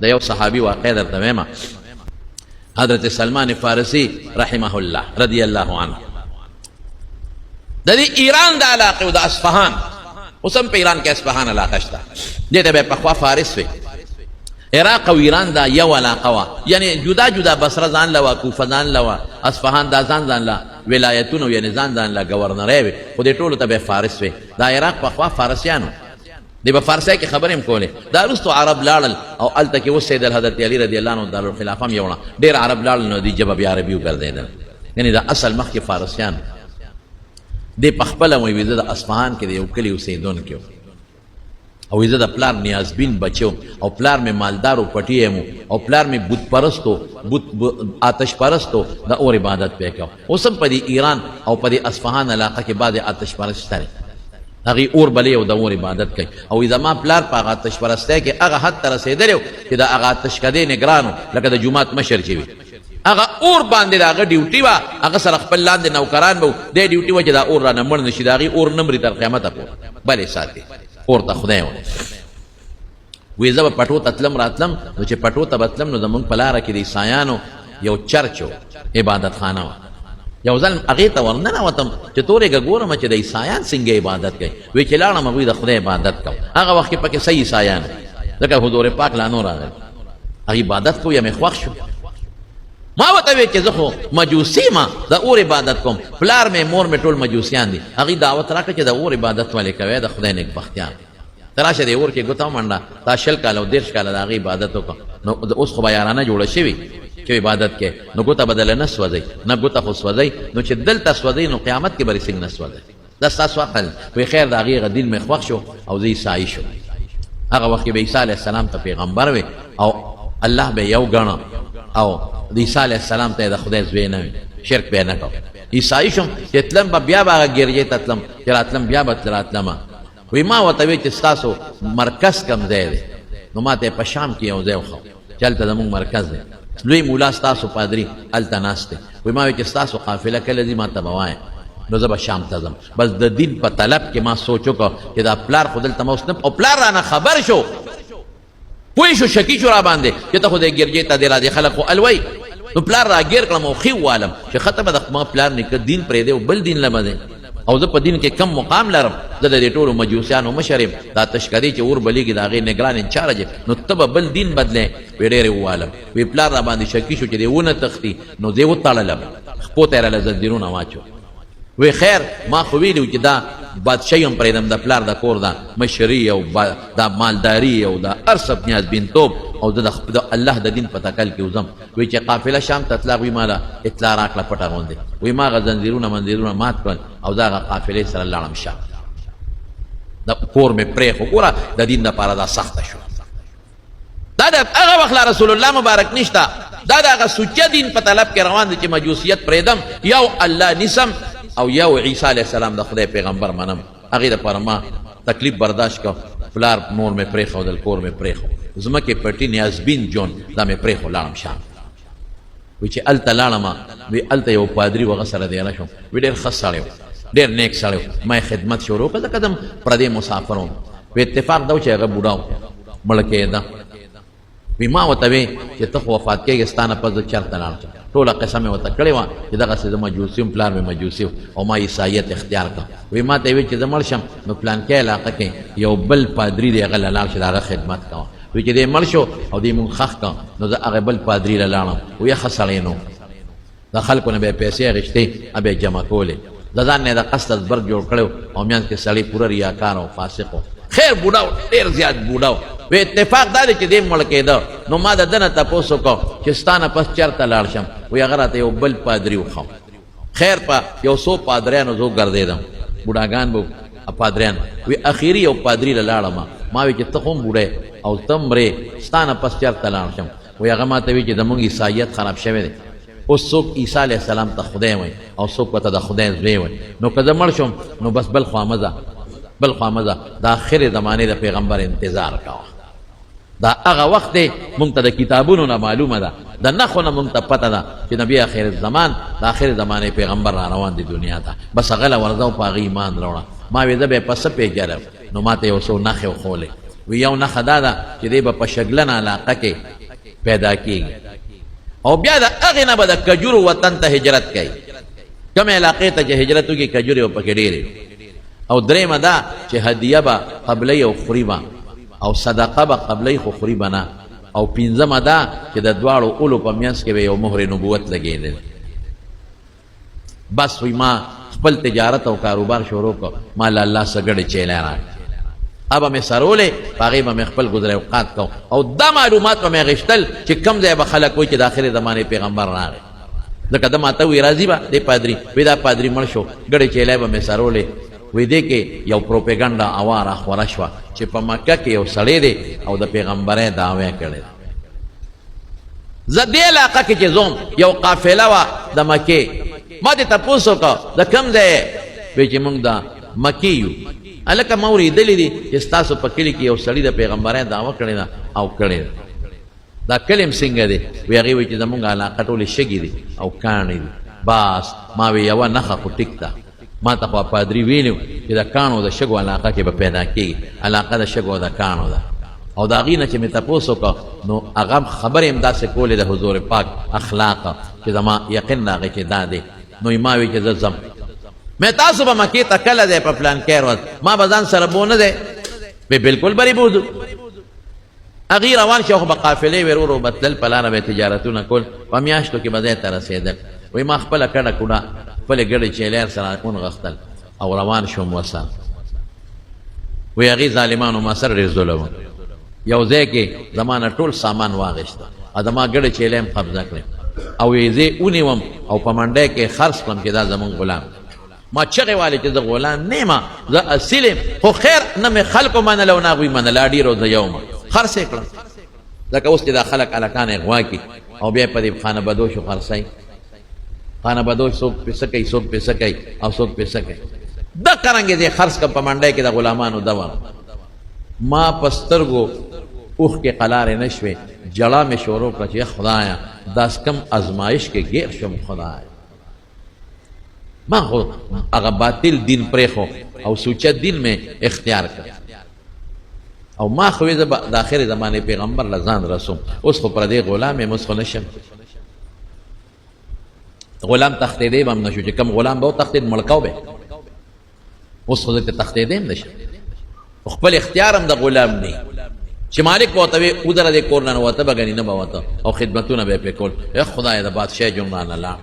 د یو صحابي واقع درته وایم. حضرت سلمان فارسی رحمه الله رضی الله عنه د دې ایران د علاقې او د اصفهان، اوس هم په ایران کې اصفهان علاقه شته، دې ته به پخوا فارس وي. عراق او ایران دا یو علاقه وه، یعنی جدا جدا بصره ځان له وه، کوفه ځان له وه، اصفهان دا ځان له ولایتونه، یعنی ځان له ګورنرۍ وي، خو دې ټولو ته به فارس وي. دا عراق پخوا فارسیانو، دی په فارسی کې خبرې هم کولې. دا وروستو عرب لاړل او هلته کې اوسېدل. حضرت علي رضی الله عنه دارالخلافه هم یوړه، ډېر عرب لاړل نو دې ژبه بیا عربي وګرځېدل، یعنی دا اصل مخکې فارسیان. دې په خپله وایي زه د اصفهان کې د یو کلي اوسېدونکی وم او زه د پلار نیازبین بچی وم او پلار مې مالدار و پټی یم او پلار مې بت پرستو آتش پرستو د اور عبادت پې کوه. اوس هم په دې ایران او په دې اصفهان علاقه کې بعضې آتش پرست شته، هغې اور بلې او د اور عبادت کوي. او زما پلار په هغه آتش پرستۍ کې هغه حد ته رسېدلی و چې د هغه آتشکدې نګران و، لکه د جومات مشر چې وي، هغه اور باندې د هغه ډیوټي وه، هغه سره خپل لاندې نوکران به و، دې ډیوټي وه چې دا اور رانه مړ نه شي، د هغې اور نه مري تر قیامته پورې، بلې ساتي اور ته خدای وایي. وایي زه به پټو ته تلم راتلم، نو چې پټو ته به تلم نو زمونږ په لاره کې د عیسایانو یو چرچ و، عبادت خانه وه. یو ځل هغې ته ورننوتم چې تورېږه ګورم چې د عیسایان څنګه عبادت کوي. وایي چې لاړم هغوی د خدای عبادت کوم. هغه وخت کې پکې صحیح عیسایان ځکه حضور پاک لا نور راغلی، هغې عبادت کوو یا مې خوښ شو. ما ورته ویل چې زه خو مجوسي ما د اور عبادت کوم، پلار مې مور مې ټول مجوسیان دي. هغې دعوت راکړه چې د اور عبادت ولې کوې، د خدای نیکبختیان ته راشه دې اور کې ګوته ومنډه، تا 20 کاله او 30 کاله د هغې عبادت وکړه. نو اوس خو به یارانه جوړه شوي چې عبادت کې، نو ګوته به دله نه سوځئ، نه ګوته خو سوځئ، نو چې دلته سوځئ نو قیامت کې به رې څنګه نه سوځئ. دا ستاسو عقل. وایي خیر د هغې دین مې خوښ شو او زه عیسایي شو. هغه وخت کې به عیسی علیه السلام ته پیغمبر وي او الله به یو ګڼه او د عیسی علیه السلام ته د خدای زوی نه وي، شرک به نه کوم. عیسایي شم چې تلم به بیا به هغه ګرجې ته تلم، چې راتلم بیا به راتلمه. وایي ما ورته وایي چې ستاسو مرکز کوم ځای دی؟ نو ما ته په شام کې یو ځای وښو چې هلته زمونږ مرکز دی، لوی مولا ستاسو پادري هلته ناست دی. وایي ما وایي چې ستاسو قافله کله ځي ما ته به وایه، نو زه به شام ته ځم. بس د دین په طلب کې ما سوچ وکړو چې دا پلار خو دلته ما اوس نه، او پلار رانه خبر شو، پوه شو، شکي شو را باندې چې ته خو د ګرجې ته دی راځې، خلک خو الوی. نو پلار را ګیر کړم او ښې ووالم چې ښه به د ما پلار نیکه دین پرېږدی او بل دین لمه دی، او زه په دین کې کم مقام لرم، زه د دې ټولو مجوسیانو مشر یم، دا تشکدې چې اور بلیږي د هغې نګران انچارج، نو ته به بل دین بدلې. وی ډېرې ووالم. وی پلار را باندې شکي شو چې دی ونه تښتي، نو زه یې وتړلم، خپو ته یې راله زنځیرونه واچو. وی خیر ما خو ویلي چې دا بادشاهي هم پرېږدم، د پلار د کور دا مشري او دا مالداري او دا هر څه نیازبینتوب او د الله د دین په تکل کې وځم. وی چې قافله شام ته تله، وی ما له اطلاع راکړه پټه غوندې. وی ما هغه زنځیرونه منځیرونه مات کړل او زه هغه قافلې سره لاړم شام. د کور مې پرېښو. ګوره د دین دپاره دا سخته شو. دا د هغه وخت لا رسول الله مبارک نشته، دا د هغه سوچه دین په طلب کې روان دی چې مجوسیت پرېږدم، یو الله نیسم او یو عیسی علیه السلام د خدای پیغمبر منم. هغې دپاره ما تکلیف برداشت کړ، پلار مور مې پرېښودل، کور مې پرېښو، ځمکې پټي نیازبین جون دا مې پرېښو، لاړم شام. وی چې هلته لاړم، وی هلته یو پادري و هغه سره دیره شوم. وی ډېر ښه سړی و، ډېر نیک سړی و. ما یې خدمت شروع کړه، ځکه زه پردی مسافر وم. وی اتفاق دا و چې هغه بوډا و، مړه کېده. وی ما ورته وی چې ته خو وفات کېږې، ستا نه پس زه چېرته لاړ شم. ټوله قصه مې ورته کړې وه چې دغسې زه مجوسي وم، پلار مې مجوسي و او ما عیسایت اختیار کړه. وی ما ته یې وی چې زه مړ شم نو پلانکۍ علاقه کې یو بل پادري دی، هغه له لاړ شه، د هغه خدمت کوه. وی چې دی مړ شو او دی مونږ ښخ کړه، نو زه هغه بل پادري له لاړم. وی ښه سړی نو، د خلکو نه به یې پیسې اخېستې، به یې جمع کولې، د ځان نه یې د قصد ازبر جوړ کړی و او میانځ کې سړی پوره ریاکار او فاسق و. خیر بوډا و، ډېر زیات بوډا و. وی اتفاق دا دی چې دی مړ کېده، نو ما د ده نه تپوس وکړو چې ستا نه پس چېرته لاړ شم. وی هغه راته یو بل پادري وښو. خیر په 100 پادریانو زه وګرځېدم، بوډاګان به پادریان. وی اخري یو پادري له لاړم. ما وی چې ته خو هم بوډی او ته مرې، ستا نه پس چېرته لاړ شم. وی هغه ما ته وی چې زمونږ عیسایت خراب شوی دی، اوس څوک عیسی علیه السلام ته خدای وایي او څوک ورته د خدای زوی وایي. نو که زه مړ شم نو بس بل خوا مه ځه، بل خوا مه ځه، د آخرې زمانې د پیغمبر انتظار کوه. دا هغه وخت دی مونږ ته د کتابونو نه معلومه ده، د نښو نه مونږ ته پته ده چې نبي آخر الزمان د آخر زمانې پیغمبر را روان دی دنیا ته. بس هغه له ورځه او په هغه ایمان راوړه. ما وی زه به یې په څه پېژنم؟ نو ما ته یو څو نښې وښولې. وی یو نښه دا ده چې دی به په شګلنه علاقه کې پیدا کېږي او بیا د هغې نه به د کجورو وطن ته هجرت کوي کومې علاقې ته چې هجرت وکړي کجورې به پکې ډېرې او درېیمه دا چې هدیه به قبلۍ او خوري به او صدقه به قبلۍ خو خوري به نه او پنځمه دا چې د دواړو اولو په منځ کې به یو مهر نبوت لګېدل بس وی ما خپل تجارت او کاروبار شروع کړ ما له الله څخه ګډې چیلې راکړې ابا مې سرولې په هغې به مې خپل ګذر اوقات کو او دا معلومات به مې اخیستل چې کوم ځای به خلک وایي چې د آخرې زمانې پیغمبر راغی ځکه ده ماته وی راځي به دی پادري وی دا پادري مړ شو ګډې چیلې به مې سرولې وی دې کې یو پروپیګنډا اواره خوره شوه چې په مکه کې یو سړی دی او د پیغمبرۍ دعوی کړی زه دې علاقه کې چې ځوم یو قافله وه د مکې ما دې تپوس وکړه د کوم ځای وی چې موږ د مکې یو هلکه ما اورېدلي دي چې ستاسو په کلي کې یو سړي د پیغمبرۍ دعوه کړې ده او کړې ده دا کلي م څنګه دی وی هغې وایي چې زموږ علاقه ټولې شګې دي او کاڼې دي بس ما وی یوه نښه خو ټیک ده ما ته خو پادري ویلي چې د کاڼو د شګو علاقه کې به پیدا کېږي علاقه د شګو د کاڼو ده او د هغې نه چې مې تپوس وکړه نو هغه خبرې هم داسې کولې د حضور پاک اخلاقه چې زما یقین د هغې کې دا دی نو ما وی چې زه ځم مې تاسو به مکې ته کله دی په پلان کې ورځ ما به ځان سره بو نه دی به بالکل بری بوځو هغې روان شي خو به قافلې وې ورو ورو به تلل په لاره به تجارتونه کول په میاشتو کې به ځای ته رسېدل وایي ما خپله کډه کوډه خپلې ګډې چیلیر سره ونغښتل او روان شوم ورسره وایي هغې ظالمانو ما سره ډېر ظلم یو ځای کې زما نه ټول سامان واغېسته او زما ګډې چیلې هم قبضه کړې او یې زه ونیوم او په منډی کې خرڅ کړم چې دا زمونږ غلام ما چغې والې چې زه غلام نه یم زه اصیل یم خو خیر نه مې خلکو منله او نه هغوی منله ډېرو زه یو یم خرڅ یې کړم ځکه اوس چې دا خلک هلکان یې غوا کړي او بیا یې په دې خانه بدوشو خرڅوي خانه بدوش څوک پیسه کوي څوک پیسه کوي او څوک پیسه کوي دا قرنګې دې خرڅ کړم په منډی کې د غلامانو دوا ما په سترګو اوښ کې قلارې نه شوې جړه مې شروع کړه چې خدایه داس کم ازمایش کې گیر شم خدایه ما خو هغه باطل دین پرېښو او سوچه دین مې اختیار کړ او ما خو زه به د آخرې زمانې پیغمبر له ځان رسوم اوس خو پردې غلام یم اوس خو نه شم غلام تښتېدی به هم نه شو چې کوم غلام به وتښتېد مړکو به اوس خو زه ته تښتېدی هم نه شم خپل اختیار هم د غلام نه چې مالک به ورته وي ودره دې کور نه نوته به ګنې نه به وته او خدمتونه به یې پرې کول خدایه د بادشاه جون رانه لاړ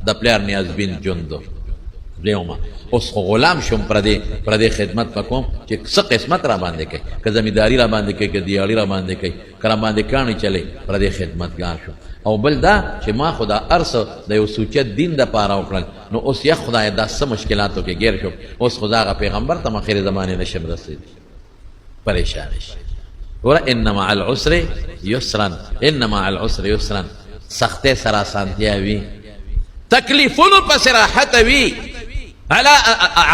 د پلار نیازبین جوندو لیوما اوس خو غلام شم پردې خدمت به کوم چې څه قسمت را باندې کوي که زمینداري را باندې کوي که دیاړي را باندې کوي که را باندې کاڼي چلی پردې خدمتګار شو او بل دا چې ما خو دا هر څه د یو سوچت دین دپاره وکړل نو اوس یا خدایه دا څه مشکلاتو کې ګیر شو اوس خو دا هغه پیغمبر ته آخرې زمانې نشم رسېدی پریشانې شي ګوره ان مع العسر یسرا ان مع العسر یسرا سختۍ سره اسانتیا وي تکلیفونو پسې راحت وي علا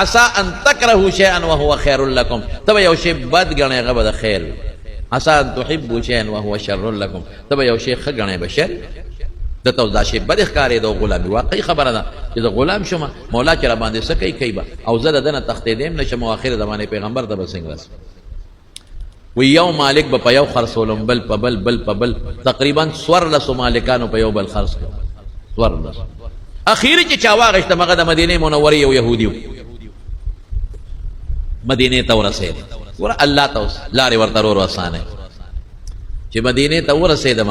عسى ان تكرهوا شيئا وهو خير لكم تبا یو شی بد ګڼئ هغه به د خیر وي عسى ان تحبوا شيئا وهو شر لكم تبا یو شی ښه ګڼئ به شر دته دا شی بد ښکارېده او غلامي واقعي خبره ده چې زه غلام شم مولا چې را باندې څه کوي به او زه د ده نه تښتېدی نه شم او آخر زمانې پیغمبر ته به څنګه رسم وی یو مالک به په یو خرڅولم بل په بل په بل تقریبا 14 مالکانو په یو بل خرڅ کړم 14 اخیری چې چا واغېسته هغه د مدینې منورې یو یهودي و مدینې ته ورسېد ګوره الله ته اوس لارې ورته ورو اسانه چې مدینې ته ورسېدم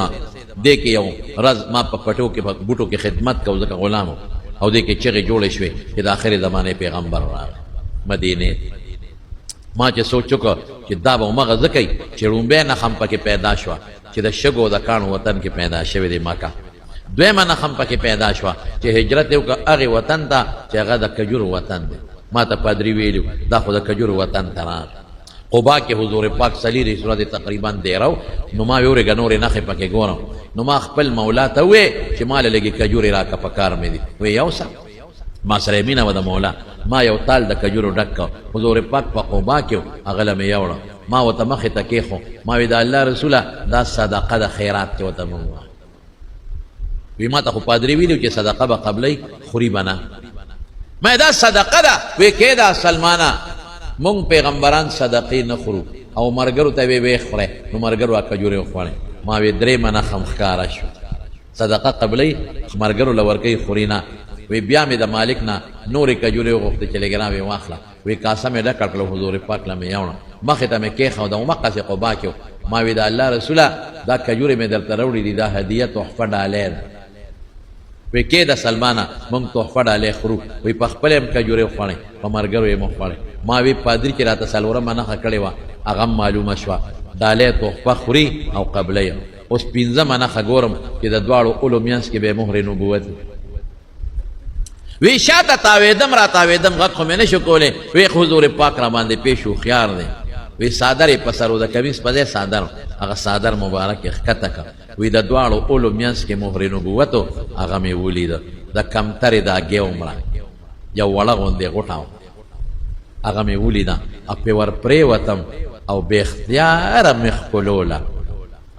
دې کې یو ورځ ما په پټو کې په بوټو کې خدمت کو ځکه غلام او دې کې چغې جوړې شوې چې د آخرې زمانې پیغمبر راغی مدینې ما چې سوچ وکړ چې دا به همغه ځکه وي چې لومبی نښم پکې پیدا شوه چې د شګو د کاڼو وطن کې پیدا شوې دی مکه دویمه نښم پکې پیدا شوه چې هجرت یې وکړه هغې وطن ته چې هغه د کجورو وطن دی ما ته پادري ویلي دا خو د کجورو وطن ته راغی قبا کې حضور پاک صلیرې صورت تقریبا دیرو نو ما ویورېږه نورې نښې پکې ګورم نو ما خپل مولا ته ووې چې ما له لږې کجورې راکړه په کار مې دي وی یو څه ما سره مینه وه د مولا ما یو تال د کجورو ډک کړ حضور پاک په قبا کې و هغه له مې یوړه ما ورته مخې ته کېښو ما وی د الله رسوله دا صدقه د خیرات کې ورته مونږ وی ما ته خو پادري ویلي چې صدقه به قبلۍ خوري به نه ما دا صدقه ده وی کې دا سلمانه مونږ پیغمبران صدقې نه خورو او مرګرو ته وی خوري نو مرګرو کجوري خوړي ما وی درې منه خم ښکارا شو صدقه قبلې مرګرو لورکې خورينا وی بیا مې د مالک نه نورې کجوري غوښته چې لګرا وی واخله وی کاسه مې ډکړ کړو حضور پاک لمه یاونه مخه ته مې کې خو د مقص قبا کې ما وی د الله رسوله دا کجوري مې درته وروړي دي دا هدیه تحفه ډالې وی کې د سلمانه مونږ تحفه ډالې خورو وی په خپل هم کجوري خوړې په مرګرو یې مخ خوړې ما وی پادری کې راته سلوره منه کړې وا هغه معلومه شو ډالې تحفه خوري او قبلې اوس پینځه منه خګورم چې د دواړو علومینس کې به مهر نبوت وی شاته تاویدم را تاویدم غد خو مې نشو کولی وی حضور پاک را باندې پیش و خيار دی وی صادر یې په سر و د کمیس په ځای صادر هغه صادر مبارک یې ښکته کړ وی د دواړو اولو منځ کې مهر نبوت هغه مې ولیده د کمترې د اګې عمره یو وړه غوندې غوټه هغه مې ولیده او پې ور پرېوتم او بې اختیاره مې ښکلوله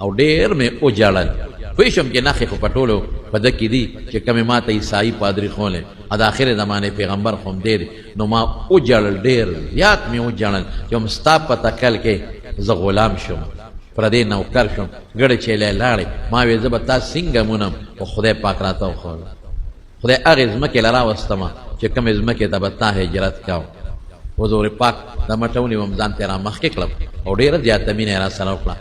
او ډېر مې وجړل پوه شوم چې نښې خو په ټولو په ده کې دي چې کمې ما ته عیسایي پادري ښولی او د آخرې زمانې پیغمبر خو هم دی نو ما وجړل ډېر زیات مې وجړل چې هم ستا په تکل کې زه غلام شم پردې نوکر شم ګډه چیلی لاړې ما وې زه به تا څنګه مونم خو خدای پاک راته وښوله خدای هغې ځمکې له راوستمه چې کومې ځمکې ته به تا هجرت کوم حضور پاک د مټونې وم ځان ته را مخکې کړم او ډېره زیاته مینه یې را سره وکړه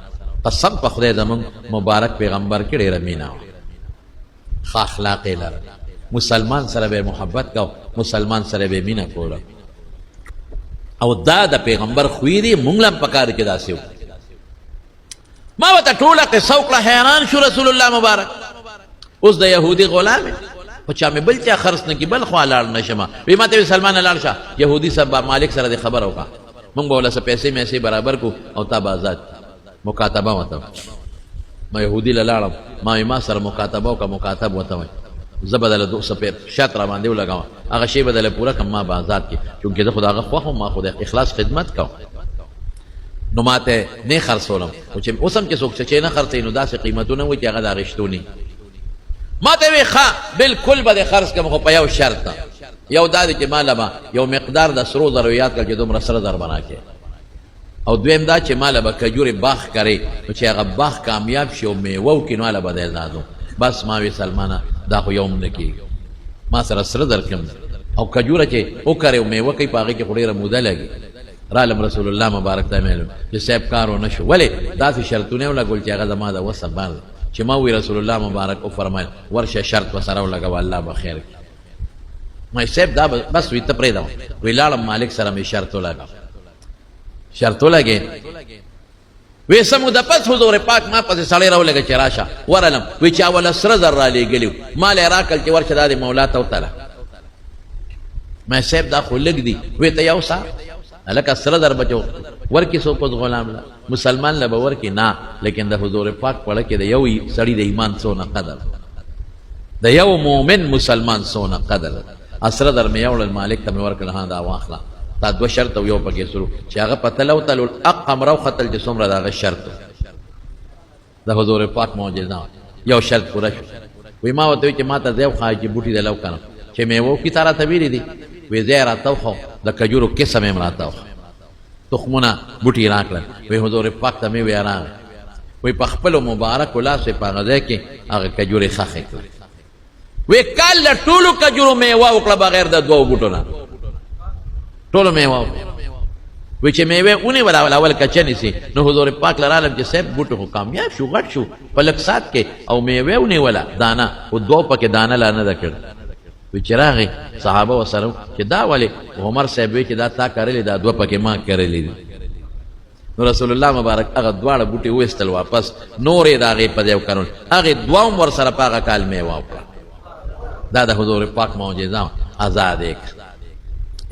قسم په خدای زمونږ مبارک پیغمبر کې ډېره مینه وه ښه اخلاق یې لرل مسلمان سره به محبت کو مسلمان سره به مینه کوله او دا د پیغمبر خوی دی مونږ له هم پکار کې داسې وکړو ما ورته ټوله قصه وکړه حیران شو رسول الله مبارک اوس د یهودي غلام خو چا مې بل چا خرڅ نه کړي بل خوا لاړ نه شمه وی ما ته وی سلمان لاړ شه یهودي صاحب مالک سره دې خبره وکړه مونږ به ولله څه پیسې میسې برابر کړو او تا به آزاد مکاتبه وته ما یهودي له لاړم ما سره مکاتبه وکړه مکاتب وته وایي زه به دله 200 شرط را باندې ولګوم هغه شی به دله پوره کړم ما به آزاد کړي چونکې زه خو د هغه خوښ وم ما خو د اخلاص خدمت کوم نو ما ته نه خرڅولم خو چې اوس هم چې څوک چې نه خرڅوي نو داسې قیمتونه وایي چې هغه د اخیستوني ما ته وی ښه بلکل به دې خرڅ کړم خو په یو شرط یو دا دی چې ماله به یو مقدار د سرو زرو یاد کړه چې دومره سره زر به راکړې او دویم دا چې ماله به کجورې باغ کرې نو چې هغه باغ کامیاب شي او میوه وکړي نو هله به دی ازادو بس ما وی سلمانه دا خو یو هم نه کېږي ما سره سره درکړم او کجوره چې وکرې او میوه کوي په هغې کې خو ډېره موده لګي رالم رسول الله مبارک ته مې چې صاحب کار ونه شو ولې داسې شرطونه یې ولګول چې هغه زما د وسه بار دی چې ما وی رسول الله مبارک وفرمایل ورشه شرط به سره ولګوه الله به خیر کړي ما صاحب دا بس وی ته پرېږدم وی لاړم مالک سره مې شرط ولګه شرط ولګې وی سمو د پس حضور پاک ما پسې سړی راولګه چې راشه ورلم وی چې اوله سره زر رالیږلي مال یې راکړل چې ورشه دا د مولا ته وتله ما صاحب دا خو لږ دي وی ته یو سا هلکه سره زر بچو ورکې څوک اوس غلام له مسلمان له به ورکې نه لیکن د حضور پاک پړه کې د یو سړي د ایمان څونه قدر د یو مؤمن مسلمان څونه قدر سره در مې یوړل مالک ته مې ورکړل ها دا واخله تا دو شرط او یو پکې سرو چې هغه په تلو تلو اقم رو ختل چې څومره د هغه شرط د حضور پاک معجزه یو شرط پوره شو وی ما ورته وی چې ما ته ځای وښایه چې بوټي د لو کړم چې میوه وکړي تا راته ویلي دي وی ځای راته وښو د کجورو قسم یې م راته وښو تخمونه بوټي راکړل وی حضور پاک ته مې وی راغی وی په خپلو مبارکو لاسو یې په هغه ځای کې هغه کجورې ښخې کړې وی کال له ټولو کجورو میوه وکړه بغیر د دوو بوټو نه ټولو میوه وی چې میوه ونیول اول کچه نیسي نو حضور پاک لرالم چې صاحب بوټو خو کامیاب شو غټ شو په لږ ساعت کې او میوه ونیوله دانه او دوه پکې دانه لا نه ده کړې وی چې راغی صحابه ورسره چې دا ولې عمر صاحب وی چې دا تا کرلې دا دوه پکې ما کرلې دي نو رسول الله مبارک هغه دواړه بوټي وایستل واپس نور یې د هغې په ځای وکرل هغې دوه هم ورسره په هغه کال میوه وکړه دا د حضور پاک معجزه آزاد یې کړه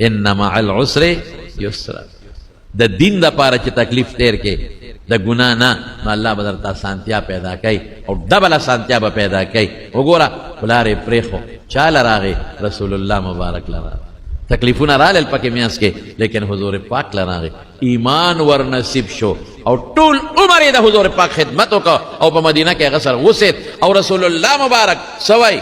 ان مع العسر یسرا د دین د پاره چې تکلیف تیر کې د ګناه نه نو الله به درته اسانتیا پیدا کوي او ډبل اسانتیا به پیدا کوي وګوره پلار یې پرېښو چاله راغی رسول الله مبارک لره تکلیفونه رالل پکې میانس کې لیکن حضور پاک لراغی ایمان ور نصیب شو او ټول عمر یې د حضور پاک خدمت وکړه او په مدینه کې هغه سره اوسېد او رسول الله مبارک سوی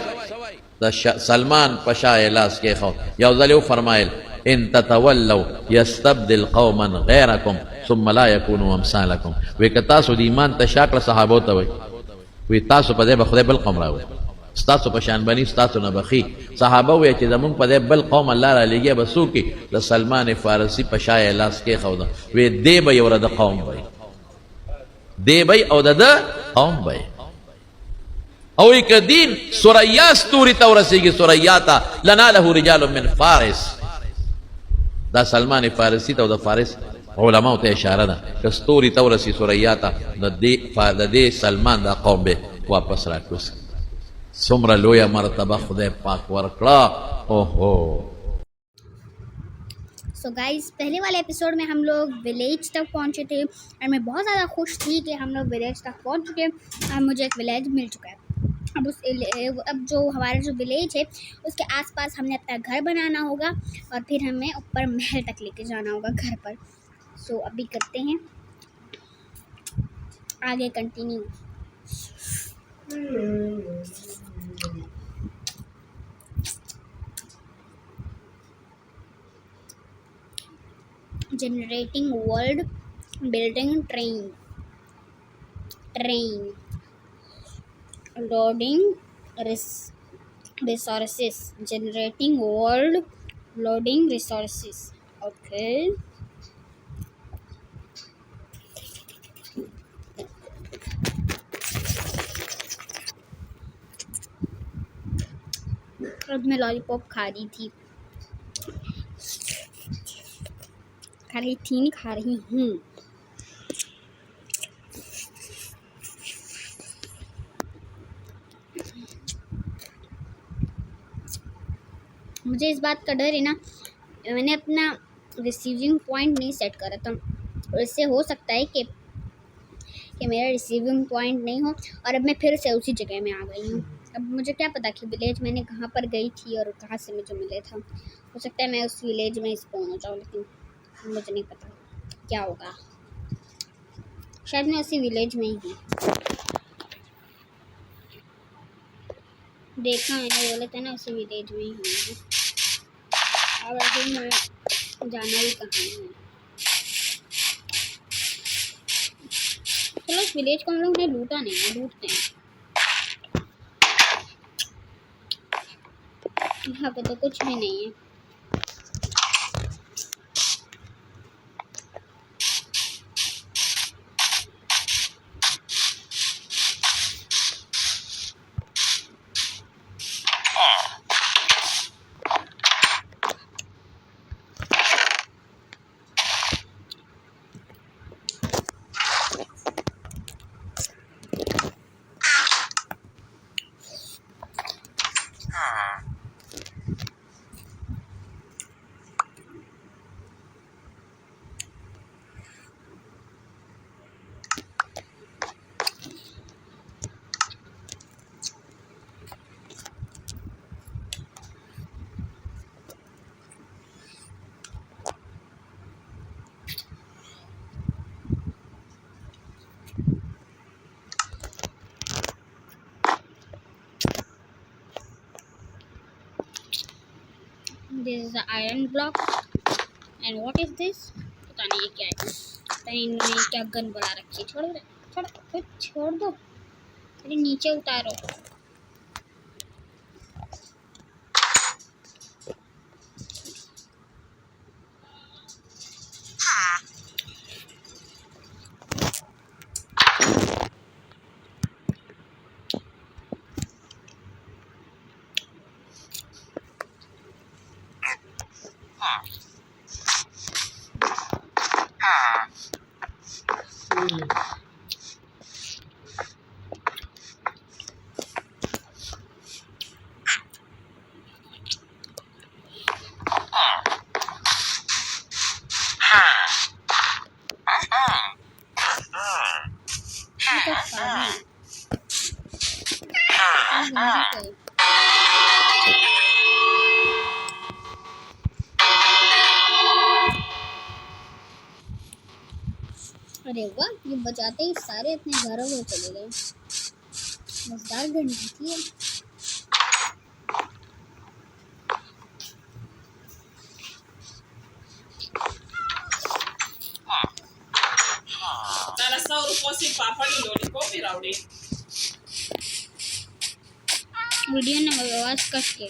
د سلمان په شا یې لاس کېښود یو ځل یې وفرمایل इन ततवल्लौ यस्तब्दिल कौमन गैरकुम सुम्मा ला यकूनु अमसालकुम। वे कि तासु د ایمان تشاکړه صحابو ته وي تاسو په دې به خدای بل قوم راوړي، ستاسو په شان بني ستاسو نه بخي. صحابه وی چې زمونږ په دې بل قوم الله را لګي به څوک د سلمان فارسی په شای لاس کې خوده وی دی به یو د قوم وي، دی به او د قوم وي. او یک دین سوریا ستوري ته ورسیږي، سوریا ته لنا له رجال من فارس. دا سلمان فارسی ته او د فارس علماء ته اشاره ده که ستوري ته ورسی سوریا ته د دې سلمان دا قوم به واپس راکوس. څومره لویه مرتبه خدای پاک ورکړه. اوهو सो गाइस, पहले वाले एपिसोड में हम लोग विलेज तक पहुंचे थे और मैं बहुत ज़्यादा खुश थी कि हम लोग विलेज तक पहुंच चुके हैं और मुझे एक विलेज मिल चुका है। अब जो हमारा जो विलेज है उसके आसपास हमने अपना घर बनाना होगा और फिर हमें ऊपर महल तक लेके जाना होगा घर पर। सो अभी करते हैं आगे continue. Generating world building train loading resources, generating world loading resources. Okay, अब मैं लॉलीपॉप खा रही थी नहीं खा रही हूँ। मुझे इस बात का डर है ना, मैंने अपना रिसीविंग पॉइंट नहीं सेट करा था और इससे हो सकता है कि मेरा रिसीविंग पॉइंट नहीं हो और अब मैं फिर से उसी जगह में आ गई हूँ। अब मुझे क्या पता कि विलेज मैंने कहाँ पर गई थी और कहाँ से मुझे मिले था। हो सकता है मैं उस विलेज में स्पॉन हो जाऊँ, लेकिन मुझे नहीं पता क्या होगा। शायद मैं उसी विलेज में ही हूँ। देखा मैंने, बोले थे ना उसी विलेज में ही हूँ। अब आगे मैं जाना भी कहाँ है। चलो इस विलेज को हम लोग ने लूटा नहीं है, लूटते हैं। यहाँ पे तो कुछ भी नहीं है। This is the iron block and what is this? पता नहीं ये क्या है। पता नहीं इन्होंने क्या गन बना रखी है। छोड़ दो, अरे नीचे उतारो। अरे वाह, ये बचाते ही सारे अपने घरों में चले गए। मजेदार घंटी थी। વિડીયોનો અવાજ કટ કે